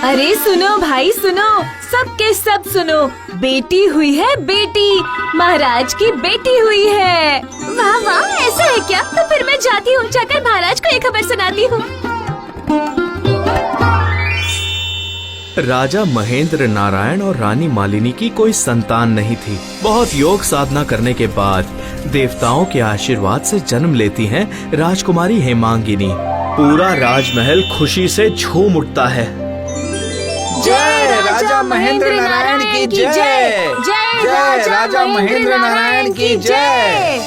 अरे सुनो भाई सुनो, सबके सब सुनो, बेटी हुई है बेटी, महाराज की बेटी हुई है। वाह वाह, ऐसा है क्या? तो फिर मैं जाती हूँ, जाकर महाराज को ये खबर सुनाती हूँ। राजा महेंद्र नारायण और रानी मालिनी की कोई संतान नहीं थी। बहुत योग साधना करने के बाद देवताओं के आशीर्वाद से जन्म लेती हैं राजकुमारी हेमांगिनी। पूरा राजमहल खुशी से झूम उठता है। जय राजा महेंद्र नारायण की जय। जय राजा महेंद्र नारायण की जय।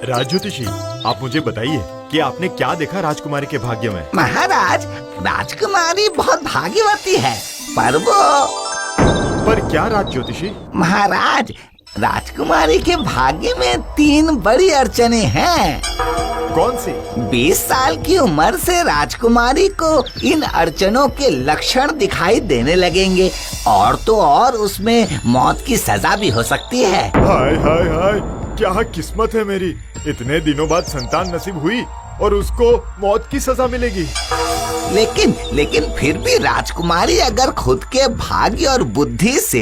राजज्योतिषी, आप मुझे बताइए कि आपने क्या देखा राजकुमारी के भाग्य में? महाराज, राजकुमारी बहुत भाग्यवती है, पर क्या राजज्योतिषी? महाराज, राजकुमारी के भाग्य में 3 बड़ी अड़चने हैं। कौन सी? 20 साल की उम्र से राजकुमारी को इन अड़चनों के लक्षण दिखाई देने लगेंगे, और तो और उसमें मौत की सजा भी हो सकती है। हाय हाय हाय, क्या किस्मत है मेरी। इतने दिनों बाद संतान नसीब हुई और उसको मौत की सजा मिलेगी। लेकिन फिर भी राजकुमारी अगर खुद के भाग्य और बुद्धि से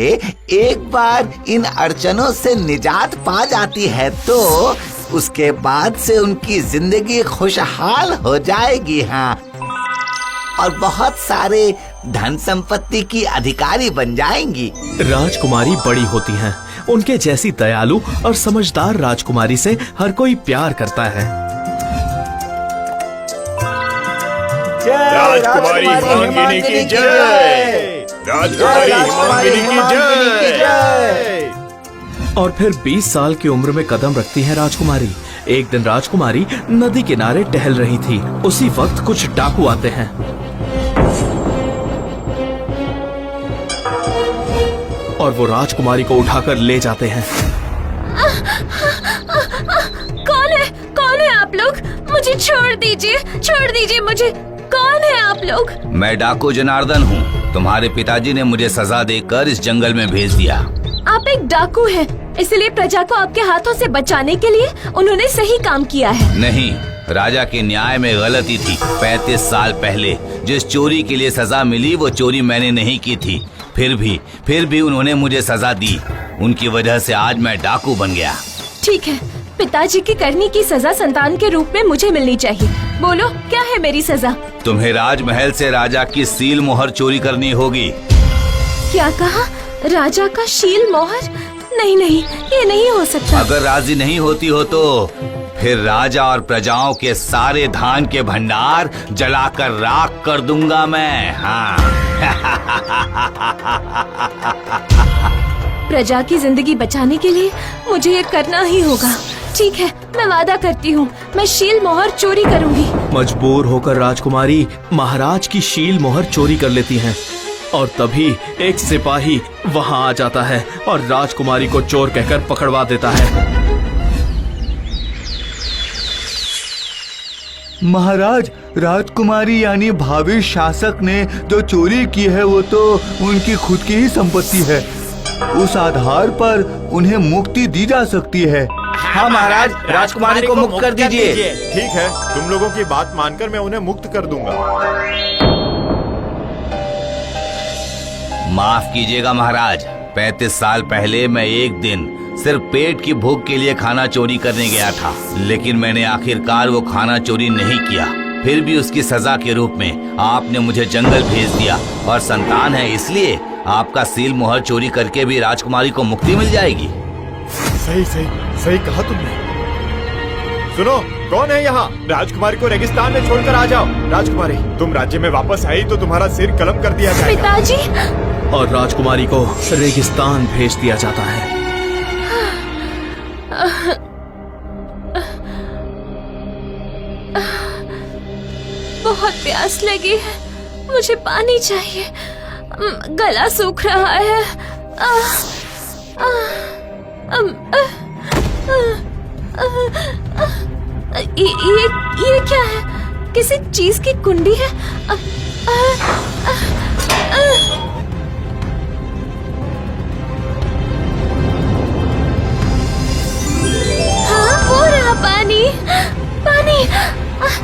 एक बार इन अड़चनों से निजात पा जाती है तो उसके बाद से उनकी जिंदगी खुशहाल हो जाएगी। हाँ, और बहुत सारे धन संपत्ति की अधिकारी बन जाएंगी। राजकुमारी बड़ी होती हैं। उनके जैसी दयालु और समझदार राजकुमारी से हर कोई प्यार करता है। राजकुमारी हेमांगिनी की जय। राजकुमारी हेमांगिनी की जय। और फिर 20 साल की उम्र में कदम रखती है राजकुमारी। एक दिन राजकुमारी नदी किनारे टहल रही थी। उसी वक्त कुछ डाकू आते हैं। और वो राजकुमारी को उठाकर ले जाते हैं। कौन है आप लोग? मुझे छोड़ दीजिए मुझे। कौन है आप लोग? मैं डाकू जनार्दन हूँ। तुम्हारे पिताजी ने मुझे सजा देकर इस जंगल में भेज दिया। आप एक डाकू हैं, इसलिए प्रजा को आपके हाथों से बचाने के लिए उन्होंने सही काम किया है। नहीं, राजा के न्याय में गलती थी। 35 साल पहले जिस चोरी के लिए सजा मिली वो चोरी मैंने नहीं की थी। फिर भी उन्होंने मुझे सजा दी। उनकी वजह से आज मैं डाकू बन गया। ठीक है, पिताजी की करनी की सजा संतान के रूप में मुझे मिलनी चाहिए। बोलो, क्या है मेरी सजा? तुम्हें राजमहल से राजा की सील मोहर चोरी करनी होगी। क्या कहा? राजा का शील मोहर? नहीं, ये नहीं हो सकता। अगर राजी नहीं होती हो तो फिर राजा और प्रजाओं के सारे धान के भंडार जलाकर राख कर दूंगा मैं। हाँ। प्रजा की जिंदगी बचाने के लिए मुझे ये करना ही होगा। ठीक है, मैं वादा करती हूँ, मैं शील मोहर चोरी करूँगी। मजबूर होकर राजकुमारी महाराज की शील मोहर चोरी कर लेती हैं। और तभी एक सिपाही वहाँ आ जाता है और राजकुमारी को चोर कहकर पकड़वा देता है। महाराज, राजकुमारी यानी भावी शासक ने जो चोरी की है वो तो उनकी खुद की ही संपत्ति है। उस आधार पर उन्हें मुक्ति दी जा सकती है। हाँ महाराज, राजकुमारी को मुक्त कर दीजिए। ठीक है, तुम लोगों की बात मानकर मैं उन्हें मुक्त कर दूंगा। माफ कीजिएगा महाराज, 35 साल पहले मैं एक दिन सिर्फ पेट की भूख के लिए खाना चोरी करने गया था, लेकिन मैंने आखिरकार वो खाना चोरी नहीं किया। फिर भी उसकी सजा के रूप में आपने मुझे जंगल भेज दिया, और संतान है इसलिए आपका सील मोहर चोरी करके भी राजकुमारी को मुक्ति मिल जाएगी। सही कहा तुमने। सुनो, कौन है यहाँ? राजकुमारी को रेगिस्तान में छोड़कर आ जाओ। राजकुमारी, तुम राज्य में वापस आई तो तुम्हारा सिर कलम कर दिया जाएगा। पिताजी। और राजकुमारी को रेगिस्तान भेज दिया जाता है। बहुत प्यास लगी है, मुझे पानी चाहिए। गला सूख रहा है। ये क्या है? किसी चीज की कुंडी है। हाँ, वो रहा पानी। नहीं।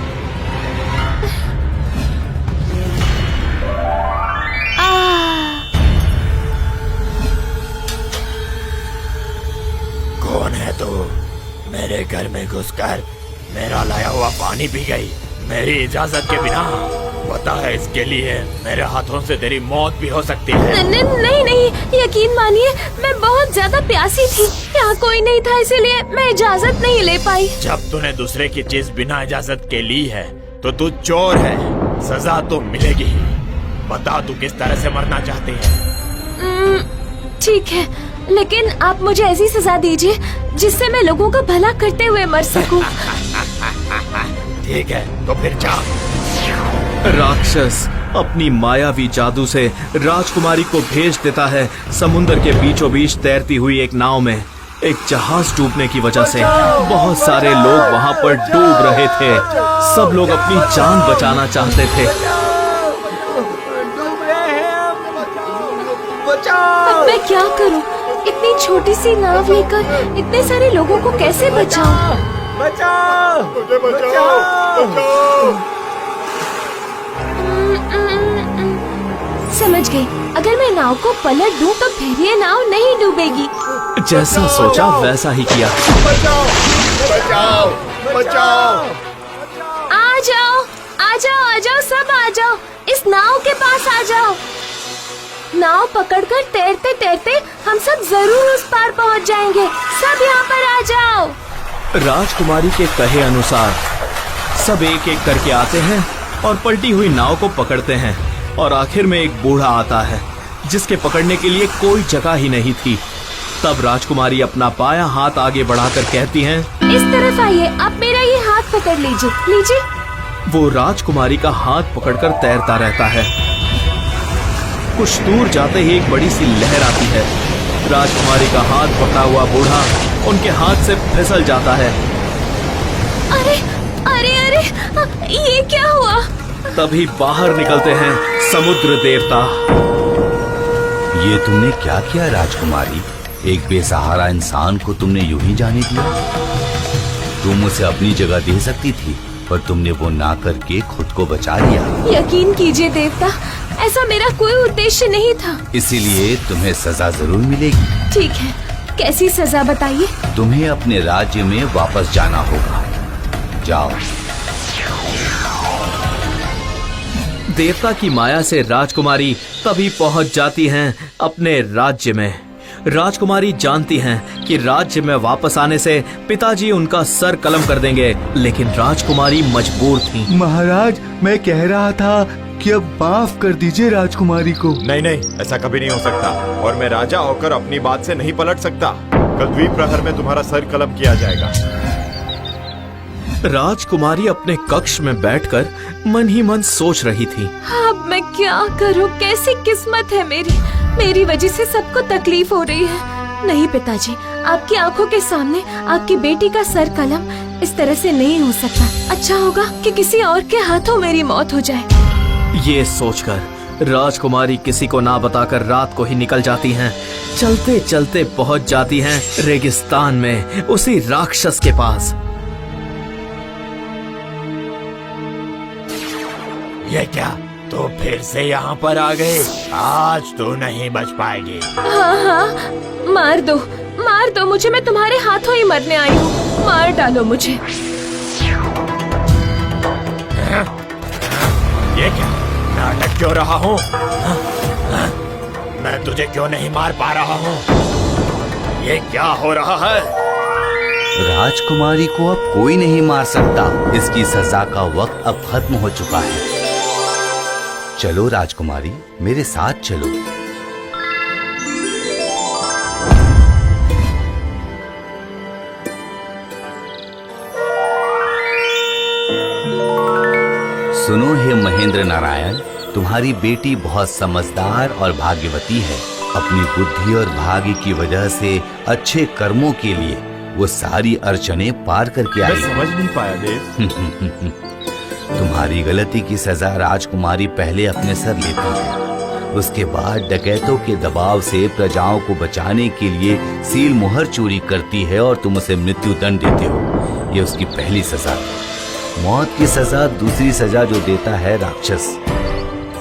कौन है तू? मेरे घर में घुसकर मेरा लाया हुआ पानी पी गई मेरी इजाजत के बिना। पता है इसके लिए मेरे हाथों से तेरी मौत भी हो सकती है। नहीं नहीं, यकीन मानिए मैं बहुत ज्यादा प्यासी थी। यहाँ कोई नहीं था इसीलिए मैं इजाजत नहीं ले पाई। जब तूने दूसरे की चीज बिना इजाजत के ली है तो तू चोर है, सजा तो मिलेगी ही। बता तू किस तरह से मरना चाहती है? ठीक है, लेकिन आप मुझे ऐसी सजा दीजिए जिससे मैं लोगों का भला करते हुए मर सकूं। ठीक है, तो फिर जा। राक्षस अपनी मायावी जादू से राजकुमारी को भेज देता है समुद्र के बीचों बीच तैरती हुई एक नाव में। एक जहाज डूबने की वजह से बहुत सारे लोग वहां पर डूब रहे थे। सब लोग अपनी जान बचाना चाहते थे। अब मैं क्या करूं? इतनी छोटी सी नाव लेकर इतने सारे लोगों को कैसे बचाऊं? मुझे बचाओ। समझ गई, अगर मैं नाव को पलट दूं तो फिर ये नाव नहीं डूबेगी। जैसा सोचा वैसा ही किया। बचाओ, बचाओ, बचाओ। आ जाओ, आ जाओ, आ जाओ, सब आ जाओ, इस नाव के पास आ जाओ। नाव पकड़कर तैरते तैरते हम सब जरूर उस पार पहुंच जाएंगे। सब यहाँ पर आ जाओ। राजकुमारी के कहे अनुसार सब एक एक करके आते हैं और पलटी हुई नाव को पकड़ते हैं और आखिर में एक बूढ़ा आता है जिसके पकड़ने के लिए कोई जगह ही नहीं थी। तब राजकुमारी अपना बायां हाथ आगे बढ़ाकर कहती हैं, इस तरफ आइए, आप मेरा ये हाथ पकड़ लीजिए, लीजिए। वो राजकुमारी का हाथ पकड़कर तैरता रहता है। कुछ दूर जाते ही एक बड़ी सी लहर आती है। राजकुमारी का हाथ पकड़ा हुआ बूढ़ा उनके हाथ से फिसल जाता है। अरे अरे अरे, ये क्या हुआ? तभी बाहर निकलते हैं समुद्र देवता। ये तुमने क्या किया राजकुमारी? एक बेसहारा इंसान को तुमने यूं ही जाने दिया? तुम उसे अपनी जगह दे सकती थी, पर तुमने वो ना करके खुद को बचा लिया। यकीन कीजिए देवता, ऐसा मेरा कोई उद्देश्य नहीं था। इसीलिए तुम्हें सजा जरूर मिलेगी। ठीक है, कैसी सजा बताइए? तुम्हें अपने राज्य में वापस जाना होगा। जाओ। देवता की माया से राजकुमारी तभी पहुंच जाती हैं अपने राज्य में। राजकुमारी जानती हैं कि राज्य में वापस आने से पिताजी उनका सर कलम कर देंगे, लेकिन राजकुमारी मजबूर थी। महाराज, मैं कह रहा था कि अब माफ कर दीजिए राजकुमारी को। नहीं नहीं, ऐसा कभी नहीं हो सकता और मैं राजा होकर अपनी बात से नहीं पलट सकता। कल द्वीप प्रहर में तुम्हारा सर कलम किया जाएगा। राजकुमारी अपने कक्ष में बैठकर मन ही मन सोच रही थी, अब मैं क्या करूं? कैसी किस्मत है मेरी वजह से सबको तकलीफ हो रही है। नहीं पिताजी, आपकी आंखों के सामने आपकी बेटी का सर कलम इस तरह से नहीं हो सकता। अच्छा होगा कि किसी और के हाथों मेरी मौत हो जाए। ये सोचकर राजकुमारी किसी को ना बताकर रात को ही निकल जाती हैं। चलते चलते पहुंच जाती हैं रेगिस्तान में उसी राक्षस के पास। ये क्या, तो फिर से यहाँ पर आ गए? आज तो नहीं बच पाएगी। हाँ, मार दो मुझे, मैं तुम्हारे हाथों ही मरने आई हूँ। मार डालो मुझे। ये क्या नाटक क्यों रहा हूँ? मैं तुझे क्यों नहीं मार पा रहा हूँ? ये क्या हो रहा है? राजकुमारी को अब कोई नहीं मार सकता। इसकी सजा का वक्त अब खत्म हो चुका है। चलो राजकुमारी, मेरे साथ चलो। सुनो हे महेंद्र नारायण, तुम्हारी बेटी बहुत समझदार और भाग्यवती है। अपनी बुद्धि और भाग्य की वजह से अच्छे कर्मों के लिए वो सारी अड़चने पार करके आई। मैं समझ नहीं पाया देव। तुम्हारी गलती की सजा राजकुमारी पहले अपने सर लेती है। उसके बाद डकैतों के दबाव से प्रजाओं को बचाने के लिए सील मुहर चोरी करती है और तुम उसे मृत्यु दंड देते हो। ये उसकी पहली सजा थी। मौत की सजा दूसरी सजा जो देता है राक्षस,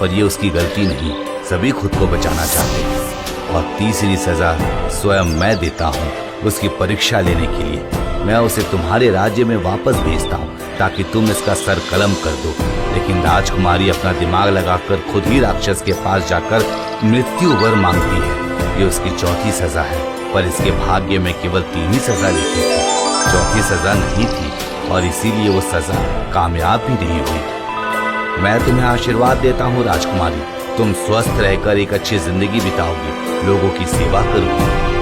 पर ये उसकी गलती नहीं, सभी खुद को बचाना चाहते हैं। और तीसरी सजा स्वयं मैं देता हूँ उसकी परीक्षा लेने के लिए। मैं उसे तुम्हारे राज्य में वापस भेजता हूँ ताकि तुम इसका सर कलम कर दो। लेकिन राजकुमारी अपना दिमाग लगाकर खुद ही राक्षस के पास जाकर मृत्यु वर मांगती है। ये उसकी चौथी सजा है, पर इसके भाग्य में केवल 3 ही सजा लिखी थी, चौथी सजा नहीं थी, और इसीलिए वो सजा कामयाब भी नहीं हुई। मैं तुम्हें आशीर्वाद देता हूँ राजकुमारी, तुम स्वस्थ रहकर एक अच्छी जिंदगी बिताओगी, लोगों की सेवा करोगी।